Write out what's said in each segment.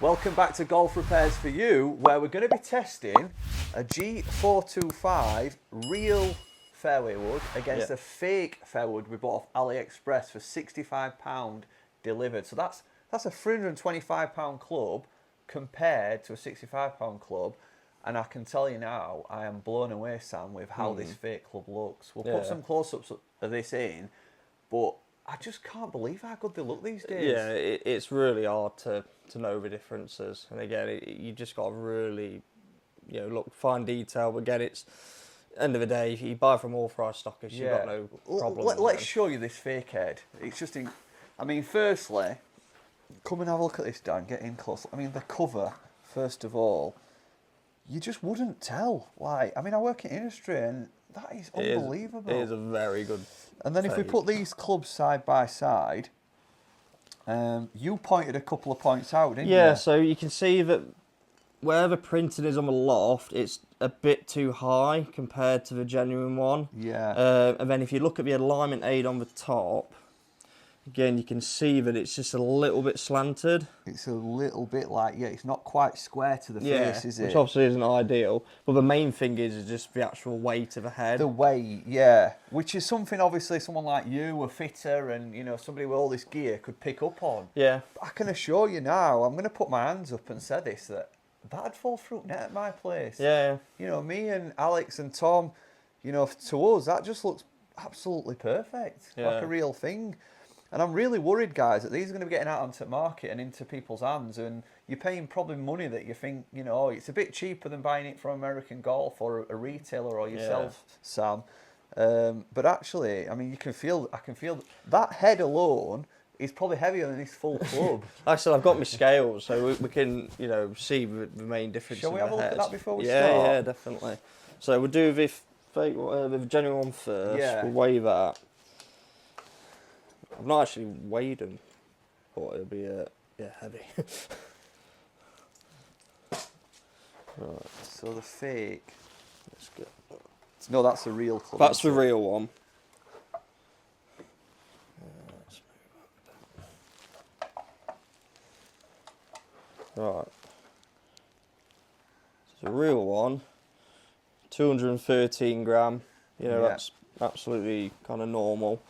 Welcome back to Golf Repairs for You, where we're going to be testing a G425 real fairway wood against a fake fairway wood we bought off AliExpress for £65 delivered. So that's a £325 club compared to a £65 club. And I can tell you now, I am blown away, Sam, with how this fake club looks. We'll put some close-ups of this in, but I just can't believe how good they look these days. Yeah, it's really hard to know the differences. And again, you just got to really, look, fine detail. But again, it's end of the day, if you buy from authorised stockists, you've got no problem. Let's show you this fake head. It's just, firstly, come and have a look at this, Dan. Get in close. I mean, the cover, first of all, you just wouldn't tell. I work in industry, and that is unbelievable. It is a very good. And then if we put these clubs side by side, you pointed a couple of points out, didn't you? Yeah, so you can see that where the printing is on the loft, it's a bit too high compared to the genuine one. Yeah. And then if you look at the alignment aid on the top, again, you can see that it's just a little bit slanted. It's a little bit it's not quite square to the face, is it? Which obviously isn't ideal. But the main thing is just the actual weight of the head. The weight, yeah. Which is something, obviously, someone like you, a fitter, and, somebody with all this gear could pick up on. Yeah. But I can assure you now, I'm going to put my hands up and say this, that'd fall through net at my place. Yeah. Me and Alex and Tom, to us, that just looks absolutely perfect. Yeah. Like a real thing. And I'm really worried, guys, that these are going to be getting out onto the market and into people's hands, and you're paying probably money that you think, it's a bit cheaper than buying it from American Golf or a retailer or yourself, Sam. But actually, I can feel that head alone is probably heavier than this full club. Actually, I've got my scales, so we can, see the main difference. Shall we have a look at that before we start? start? Yeah, definitely. So we'll do the fake, the genuine one first. Yeah. We'll weigh that. I've not actually weighed them, but it'll be heavy. Right. So the fake. Let's get. No, that's the real club. That's the real one. Right. So the real one, 213 gram. That's absolutely kind of normal.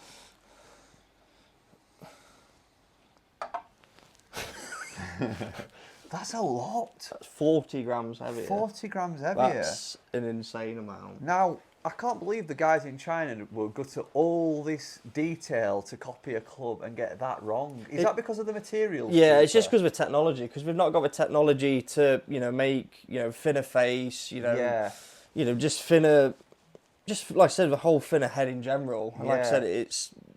That's a lot. That's 40 grams heavier. 40 grams heavier. That's an insane amount. Now, I can't believe the guys in China will go to all this detail to copy a club and get that wrong. Is that because of the materials? Yeah, it's just because of the technology. Because we've not got the technology to, make, thinner face, just thinner. Just like I said, the whole thinner head in general. And like I said,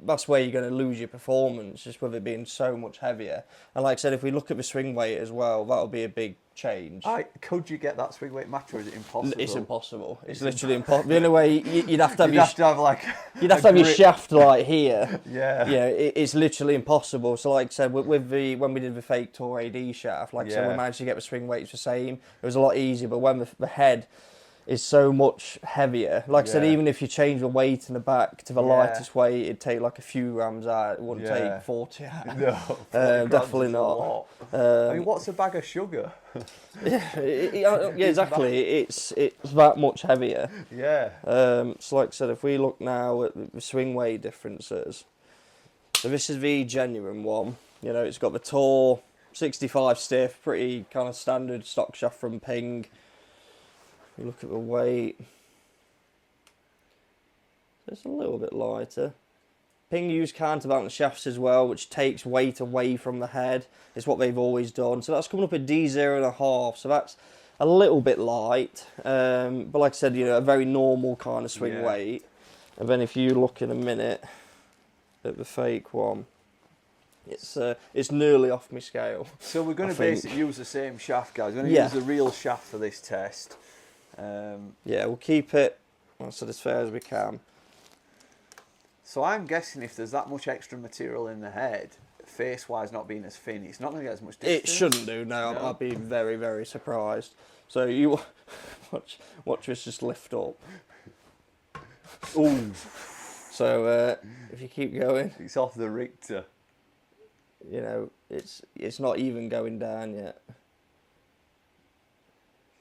that's where you're going to lose your performance, just with it being so much heavier. And like I said, if we look at the swing weight as well, that'll be a big change. Could you get that swing weight match, or is it impossible? It's impossible. It's literally impossible. The only way you'd have to have you'd have your shaft like here. Yeah. It's literally impossible. So like I said, when we did the fake Tour AD shaft, like I said, we managed to get the swing weights the same. It was a lot easier. But when the head is so much heavier. Like I said, even if you change the weight in the back to the lightest weight, it'd take like a few grams out. It wouldn't take 40 out. No, definitely not. What's a bag of sugar? Exactly. It's that much heavier. Yeah. So like I said, if we look now at the swing weight differences, so this is the genuine one. It's got the Tour 65 stiff, pretty kind of standard stock shaft from Ping. You look at the weight, it's a little bit lighter. Ping use counterbalance shafts as well, which takes weight away from the head. It's what they've always done. So that's coming up at D0.5, so that's a little bit light. But like I said, a very normal kind of swing weight. And then if you look in a minute at the fake one, it's nearly off my scale. So we're going to basically use the same shaft, guys. We're going to use the real shaft for this test. We'll keep it as fair as we can. So I'm guessing if there's that much extra material in the head, face-wise not being as thin, it's not going to get as much distance. It shouldn't do, no. I'd be very, very surprised. So you watch this just lift up. Ooh. So if you keep going, it's off the Richter. It's not even going down yet.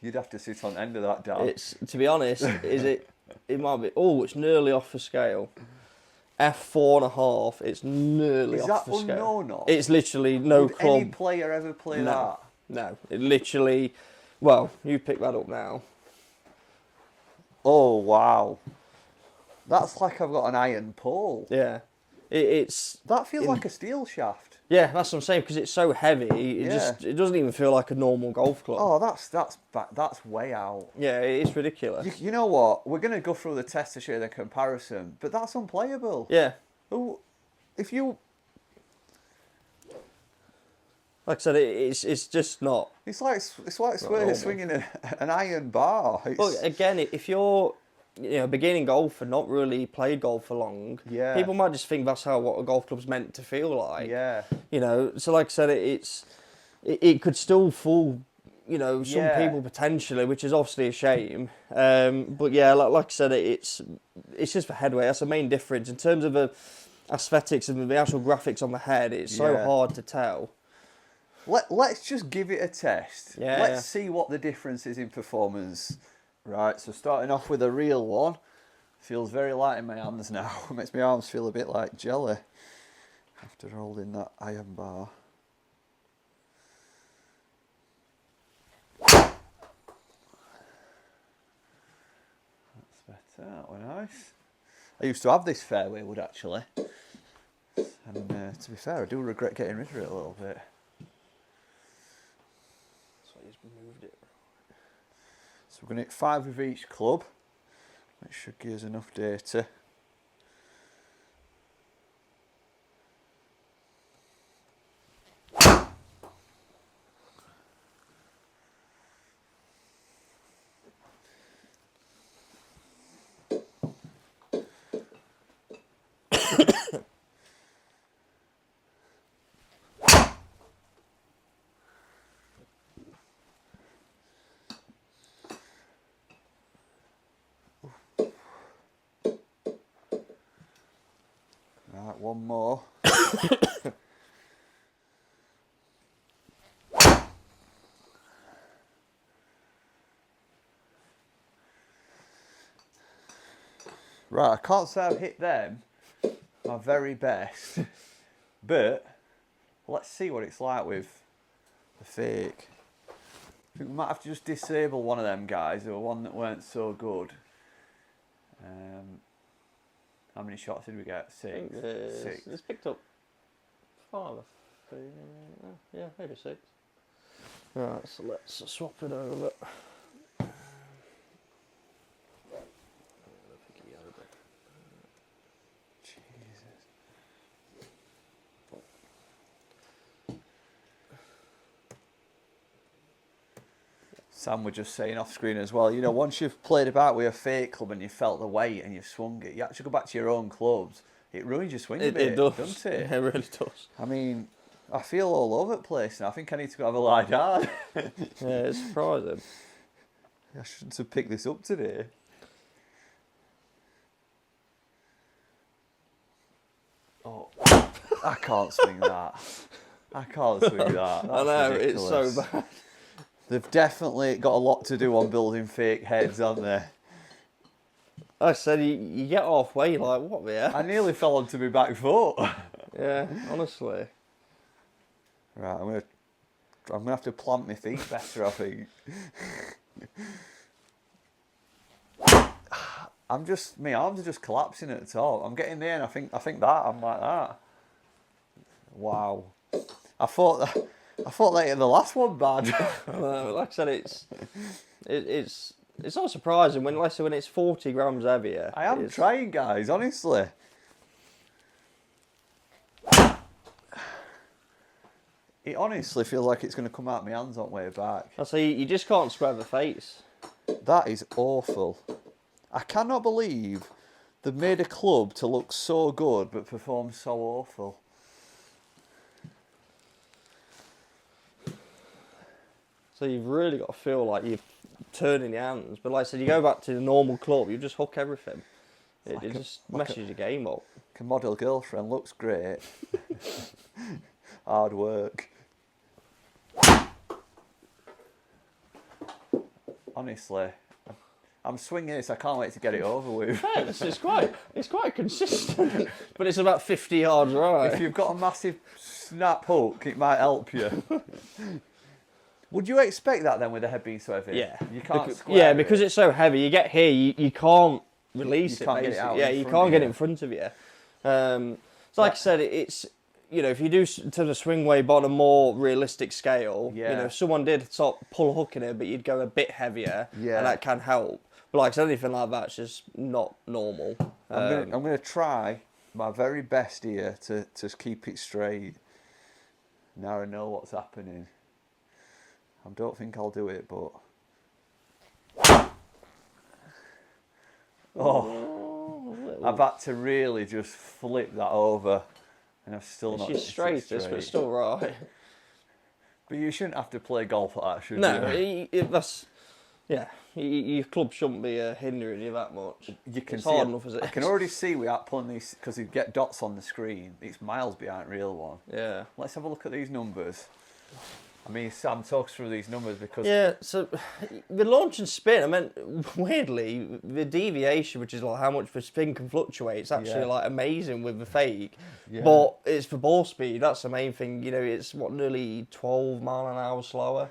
You'd have to sit on the end of that, Dan. It's, to be honest, it might be. Oh, it's nearly off the scale. F4.5. It's nearly off the scale. Is that unknown? Or? It's literally no Would club. any player ever play that? No, it literally. Well, you pick that up now. Oh wow, that's like I've got an iron pole. Yeah, it's. That feels like a steel shaft. Yeah, that's what I'm saying, because it's so heavy. It doesn't even feel like a normal golf club. Oh, that's way out. Yeah, it's ridiculous. You know what? We're gonna go through the test to show the comparison, but that's unplayable. Yeah. Oh, if you. Like I said, it's just not. It's like swinging an iron bar. Well, again, if you're a beginning golfer, not really played golf for long, yeah, people might just think that's what a golf club's meant to feel like. Yeah. So like I said, it could still fool, some people potentially, which is obviously a shame. But yeah, like I said, it's just for headway. That's the main difference in terms of the aesthetics and the actual graphics on the head. It's so hard to tell. Let's just give it a test. Yeah, Let's see what the difference is in performance. Right, so starting off with a real one. Feels very light in my hands now. Makes my arms feel a bit like jelly after holding that iron bar. That's better, that was nice. I used to have this fairway wood actually. And to be fair, I do regret getting rid of it a little bit. Moved it. So we're going to hit 5 with each club, which should give us enough data. Right, one more. Right, I can't say I've hit them my very best, but let's see what it's like with the fake. I think we might have to just disable one of them guys, or one that weren't so good. How many shots did we get? 6. 6. It's picked up 5. Yeah, maybe 6. Right, so let's swap it over. Sam was just saying off screen as well, once you've played about with a fake club and you felt the weight and you've swung it, you actually go back to your own clubs, it ruins your swing a bit, doesn't it? Yeah, it really does. I mean, I feel all over the place now. I think I need to go have a lie down. Yeah, it's surprising. I shouldn't have picked this up today. Oh, I can't swing that. I can't swing that. That's I know, ridiculous. it's so bad. They've definitely got a lot to do on building fake heads, haven't they? Like I said, you get halfway, like, what the I nearly fell onto my back foot. Yeah, honestly. Right, I'm gonna have to plant my feet better, I think. My arms are just collapsing at the top. I'm getting there, and I think I'm like that. Wow. I thought that in the last one bad. Like I said, it's not surprising when it's 40 grams heavier. I am trying, guys, honestly. It honestly feels like it's going to come out my hands on the way back. I see, you just can't square the face. That is awful. I cannot believe they've made a club to look so good but perform so awful. So you've really got to feel like you're turning your hands. But like I said, you go back to the normal club, you just hook everything. It just messes your game up. A model girlfriend, looks great. Hard work. Honestly, I'm swinging this. I can't wait to get it over with. It's quite consistent, but it's about 50 yards right. If you've got a massive snap hook, it might help you. Would you expect that then with the head being so heavy? Yeah. You can't because it's so heavy. You get here, you can't release you can't get it out. Yeah, you can't get it in front of you. So like I said, it's, you know, if you do to the swing weight on a more realistic scale, you know, if someone did sort of pull a hook in it, but you'd go a bit heavier, and that can help. But like I said, anything like that's just not normal. I'm gonna try my very best here to keep it straight. Now I know what's happening. I don't think I'll do it, but I've had to really just flip that over, and I've still not. It's straight, but it's still right. But you shouldn't have to play golf like that, should you? No, that's your club shouldn't be hindering you that much. You can it's see hard enough as it I can already see without pulling these, because you get dots on the screen. It's miles behind real one. Yeah. Let's have a look at these numbers. I mean, Sam talks through these numbers because... Yeah, so the launch and spin, I mean, weirdly, the deviation, which is like how much the spin can fluctuate, it's actually like amazing with the fake. Yeah. But it's for ball speed, that's the main thing. You know, it's nearly 12 mile an hour slower,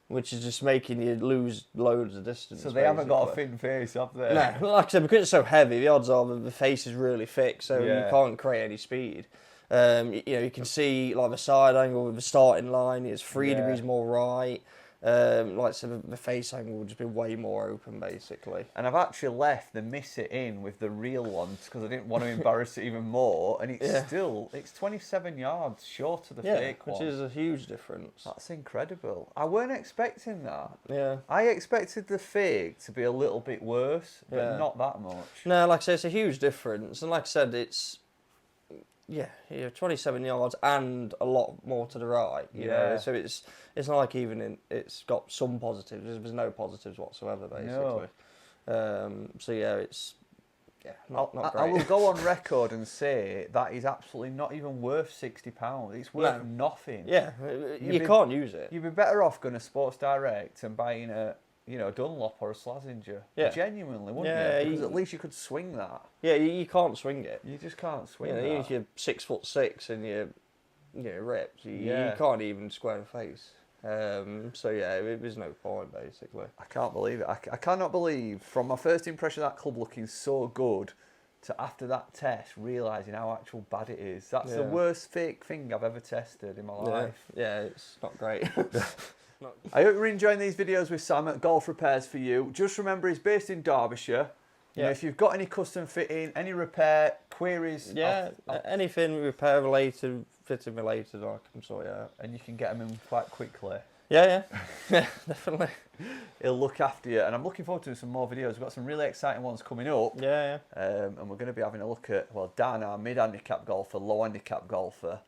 which is just making you lose loads of distance. So they haven't got a thin face up there. No, like I said, because it's so heavy, the odds are that the face is really thick, so you can't create any speed. You know, you can see like the side angle with the starting line, it's 3 degrees more right. Like so the face angle would just be way more open basically. And I've actually left the miss it in with the real ones because I didn't want to embarrass it even more, and it's 27 yards short of the fake one. Which is a huge difference. That's incredible. I weren't expecting that. Yeah. I expected the fake to be a little bit worse, but not that much. No, like I said, it's a huge difference, and like I said, it's 27 yards and a lot more to the right. You know? So it's not like it's got some positives. There's no positives whatsoever, basically. No. So it's not great. I will go on record and say that is absolutely not even worth £60. It's worth nothing. Yeah, you can't use it. You'd be better off going to Sports Direct and buying a Dunlop or a Slazenger. Yeah. Genuinely, wouldn't you? Because at least you could swing that. Yeah, you can't swing it. You just can't swing that. Even if you're 6'6" and you're ripped, you can't even square the face. So there's no point basically. I can't believe it. I cannot believe from my first impression of that club looking so good to after that test realising how actual bad it is. That's the worst fake thing I've ever tested in my life. Yeah, it's not great. I hope you're enjoying these videos with Sam at Golf Repairs for You. Just remember he's based in Derbyshire. You know, if you've got any custom fitting, any repair, queries... anything repair related, fitting related, I can sort it out. And you can get them in quite quickly. Yeah, definitely. He'll look after you. And I'm looking forward to some more videos. We've got some really exciting ones coming up. And we're going to be having a look at, Dan, our mid-handicap golfer, low-handicap golfer.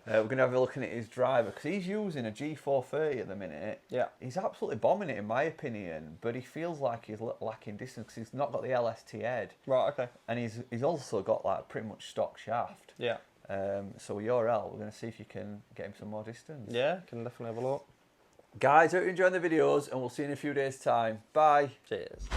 We're going to have a look at his driver because he's using a G430 at the minute. Yeah, he's absolutely bombing it in my opinion, but he feels like he's lacking distance because he's not got the LST head. Right, okay. And he's also got like pretty much stock shaft. Yeah. So with your help, we're going to see if you can get him some more distance. Yeah, can definitely have a look. Guys, hope you're enjoying the videos, and we'll see you in a few days' time. Bye. Cheers.